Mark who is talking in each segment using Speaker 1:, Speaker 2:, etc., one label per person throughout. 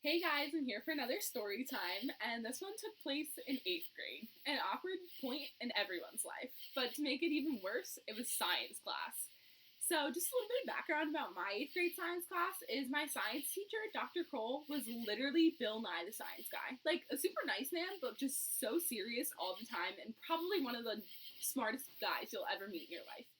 Speaker 1: Hey guys, I'm here for another story time, and this one took place in 8th grade, an awkward point in everyone's life. But to make it even worse, it was science class. So, just a little bit of background about my 8th grade science class is my science teacher, Dr. Kroll, was literally Bill Nye the Science Guy. Like, a super nice man, but just so serious all the time, and probably one of the smartest guys you'll ever meet in your life.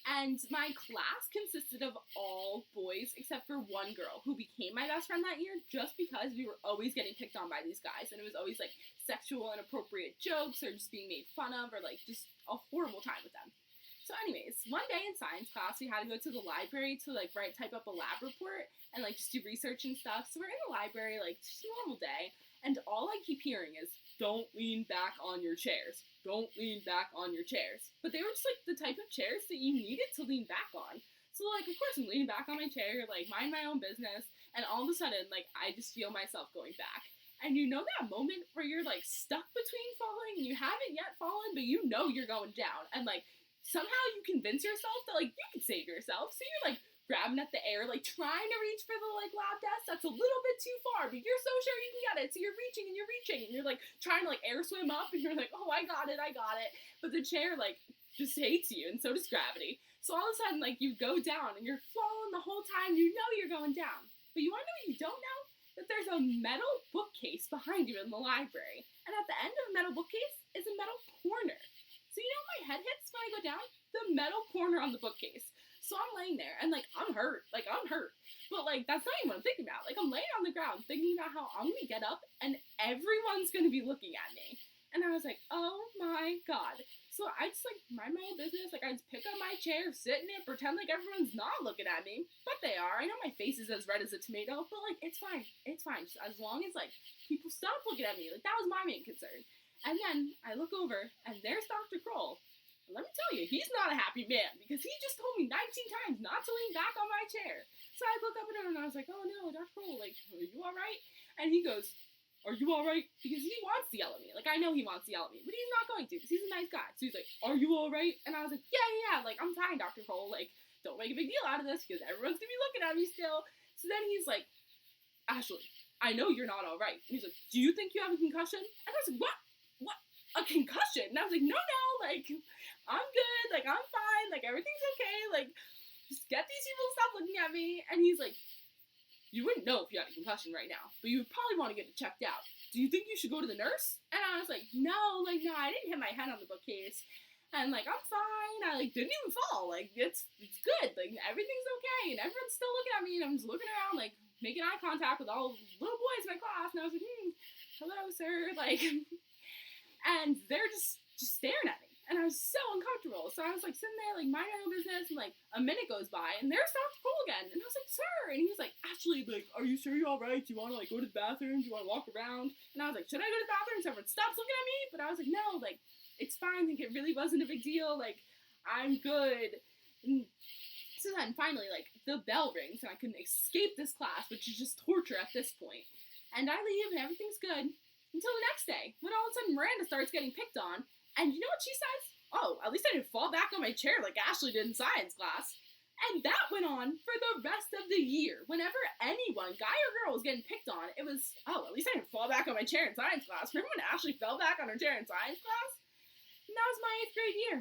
Speaker 1: And my class consisted of all boys except for one girl who became my best friend that year just because we were always getting picked on by these guys. And it was always like sexual inappropriate jokes or just being made fun of or like just a horrible time with them. So anyways, one day in science class, we had to go to the library to like type up a lab report and like just do research and stuff. So we're in the library, like just a normal day. And all I keep hearing is, don't lean back on your chairs. Don't lean back on your chairs. But they were just like the type of chairs that you needed to lean back on. So like, of course I'm leaning back on my chair, like mind my own business. And all of a sudden, like I just feel myself going back. And you know that moment where you're like stuck between falling and you haven't yet fallen, but you know you're going down. And like somehow you convince yourself that like you can save yourself. So you're like grabbing at the air, like trying to reach for the like lab desk that's a little bit too far, but you're so sure you can get it. So you're reaching and you're like trying to like air swim up and you're like, oh, I got it. But the chair like just hates you, and so does gravity. So all of a sudden, like you go down and you're falling the whole time. You know you're going down. But you want to know what you don't know? That there's a metal bookcase behind you in the library. And at the end of the metal bookcase is a metal corner. So you know what my head hits when I go down? The metal corner on the bookcase. So I'm laying there and like I'm hurt. But like that's not even what I'm thinking about. Like I'm laying on the ground thinking about how I'm gonna get up and everyone's gonna be looking at me. And I was like, oh my god. So I just like mind my own business. Like I just pick up my chair, sit in it, pretend like everyone's not looking at me. But they are. I know my face is as red as a tomato, but like it's fine. It's fine. Just as long as like people stop looking at me. Like that was my main concern. And then I look over and there's Dr. Kroll. Let me tell you, he's not a happy man because he just told me 19 times not to lean back on my chair. So I look up at him and I was like, oh no, Dr. Kroll, like, are you all right? And he goes, are you all right? Because he wants to yell at me. Like, I know he wants to yell at me, but he's not going to because he's a nice guy. So he's like, are you all right? And I was like, yeah, like, I'm fine, Dr. Kroll. Like, don't make a big deal out of this because everyone's going to be looking at me still. So then he's like, Ashley, I know you're not all right. And he's like, do you think you have a concussion? And I was like, what? A concussion? And I was like, no, like, I'm good, like, I'm fine, like, everything's okay, like, just get these people to stop looking at me. And he's like, you wouldn't know if you had a concussion right now, but you would probably want to get it checked out. Do you think you should go to the nurse? And I was like, no, I didn't hit my head on the bookcase. And, like, I'm fine, I, like, didn't even fall, like, it's good, like, everything's okay, and everyone's still looking at me, and I'm just looking around, like, making eye contact with all the little boys in my class, and I was like, hello, sir, like, and they're just staring at me. And I was so uncomfortable. So I was like sitting there, like minding my own business, and like a minute goes by, and there's Dr. Cole again. And I was like, sir. And he was like, Ashley, like, are you sure you're all right? Do you want to like go to the bathroom? Do you want to walk around? And I was like, should I go to the bathroom? So everyone stops looking at me. But I was like, no, like, it's fine. Like, it really wasn't a big deal. Like, I'm good. And so then finally, like, the bell rings, and I can escape this class, which is just torture at this point. And I leave, and everything's good. Until the next day, when all of a sudden Miranda starts getting picked on, and you know what she says? Oh, at least I didn't fall back on my chair like Ashley did in science class. And that went on for the rest of the year. Whenever anyone, guy or girl, was getting picked on, it was, oh, at least I didn't fall back on my chair in science class. Remember when Ashley fell back on her chair in science class? And that was my 8th grade year.